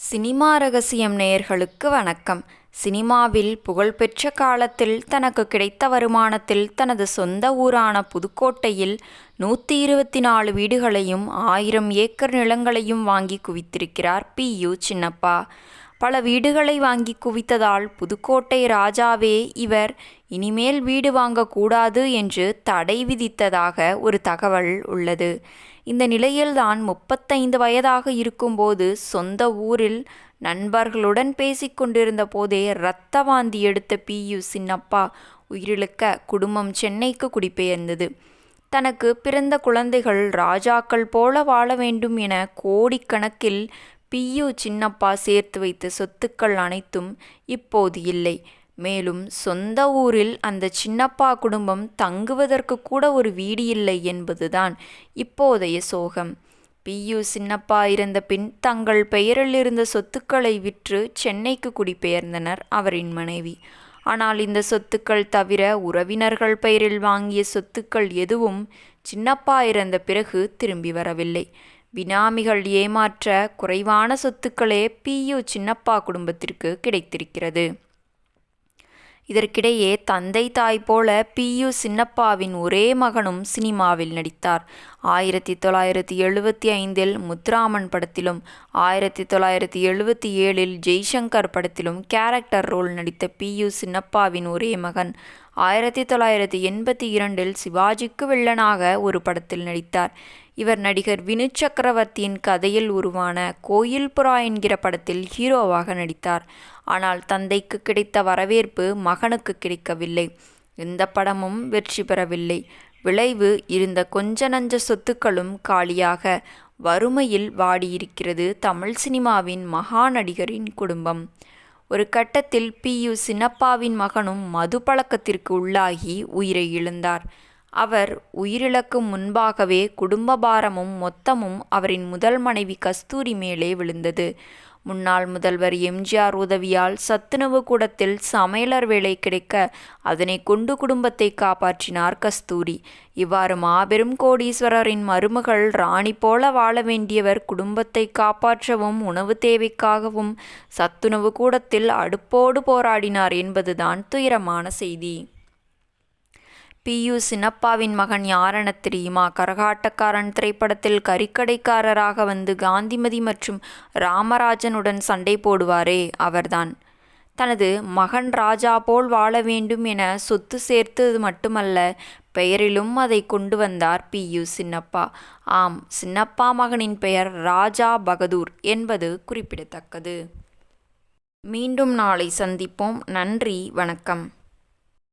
Cinema ரகசியம் நேயர்களுக்கு வணக்கம். சினிமாவில் புகழ்பெற்ற காலத்தில் தனக்கு கிடைத்த வருமானத்தில் தனது சொந்த ஊரான புதுக்கோட்டையில் 124 வீடுகளையும் 1000 ஏக்கர் நிலங்களையும் வாங்கி குவித்திருக்கிறார் பி.யு. சின்னப்பா. பல வீடுகளை வாங்கி குவித்ததால் புதுக்கோட்டை ராஜாவே இவர் இனிமேல் வீடு வாங்கக்கூடாது என்று தடை விதித்ததாக ஒரு தகவல் உள்ளது. இந்த நிலையில்தான் 35 வயதாக இருக்கும்போது சொந்த ஊரில் நண்பர்களுடன் பேசிக்கொண்டிருந்த போதே இரத்த வாந்தி எடுத்த பி.யு. சின்னப்பா உயிரிழக்க குடும்பம் சென்னைக்கு குடிபெயர்ந்தது. தனக்கு பிறந்த குழந்தைகள் ராஜாக்கள் போல வாழ வேண்டும் என கோடிக்கணக்கில் பி.யு. சின்னப்பா சேர்த்து வைத்த சொத்துக்கள் அனைத்தும் இப்போது இல்லை. மேலும் சொந்த ஊரில் அந்த சின்னப்பா குடும்பம் தங்குவதற்கு கூட ஒரு வீடு இல்லை என்பதுதான் இப்போதைய சோகம். பி.யு. சின்னப்பா இறந்த பின் தங்கள் பெயரில் இருந்த சொத்துக்களை விற்று சென்னைக்கு குடிபெயர்ந்தனர் அவரின் மனைவி. ஆனால் இந்த சொத்துக்கள் தவிர உறவினர்கள் பெயரில் வாங்கிய சொத்துக்கள் எதுவும் சின்னப்பா இறந்த பிறகு திரும்பி வரவில்லை. பினாமிகள் ஏமாற்ற குறைவான சொத்துக்களே பி.யு. சின்னப்பா குடும்பத்திற்கு கிடைத்திருக்கிறது. இதற்கிடையே தந்தை தாய் போல பி.யு. சின்னப்பாவின் ஒரே மகனும் சினிமாவில் நடித்தார். 1975இல் முத்துராமன் படத்திலும் 1977இல் ஜெய்சங்கர் படத்திலும் கேரக்டர் ரோல் நடித்த பி.யு. சின்னப்பாவின் ஒரே மகன் 1982இல் சிவாஜிக்கு வில்லனாக ஒரு படத்தில் நடித்தார். இவர் நடிகர் வினு சக்கரவர்த்தியின் கதையில் உருவான கோயில் புறா என்கிற படத்தில் ஹீரோவாக நடித்தார். ஆனால் தந்தைக்கு கிடைத்த வரவேற்பு மகனுக்கு கிடைக்கவில்லை. எந்த படமும் வெற்றி பெறவில்லை. விளைவு இருந்த கொஞ்ச நஞ்ச சொத்துக்களும் காலியாக வறுமையில் வாடியிருக்கிறது தமிழ் சினிமாவின் மகா நடிகரின் குடும்பம். ஒரு கட்டத்தில் பி.யு. சின்னப்பாவின் மகனும் மது பழக்கத்திற்கு உள்ளாகி உயிரை இழந்தார். அவர் உயிரிழக்கும் முன்பாகவே குடும்ப பாரமும் மொத்தமும் அவரின் முதல் மனைவி கஸ்தூரி மேலே விழுந்தது. முன்னாள் முதல்வர் எம்.ஜி.ஆர். உதவியால் சத்துணவு கூடத்தில் சமையலர் வேலை கிடைக்க அதனை கொண்டு குடும்பத்தை காப்பாற்றினார் கஸ்தூரி. இவ்வாறு மாபெரும் கோடீஸ்வரரின் மருமகள் ராணி போல வாழ வேண்டியவர் குடும்பத்தை காப்பாற்றவும் உணவு தேவைக்காகவும் சத்துணவு கூடத்தில் அடுப்போடு போராடினார் என்பதுதான் துயரமான செய்தி. பி.யு. சின்னப்பாவின் மகன் யாரென தெரியுமா? கரகாட்டக்காரன் திரைப்படத்தில் கறிக்கடைக்காரராக வந்து காந்திமதி மற்றும் ராமராஜனுடன் சண்டை போடுவாரே அவர்தான். தனது மகன் ராஜா போல் வாழ வேண்டும் என சொத்து சேர்த்தது மட்டுமல்ல, பெயரிலும் அதை கொண்டு வந்தார் பி.யு. சின்னப்பா. ஆம், சின்னப்பா மகனின் பெயர் ராஜா பகதூர் என்பது குறிப்பிடத்தக்கது. மீண்டும் நாளை சந்திப்போம். நன்றி, வணக்கம்.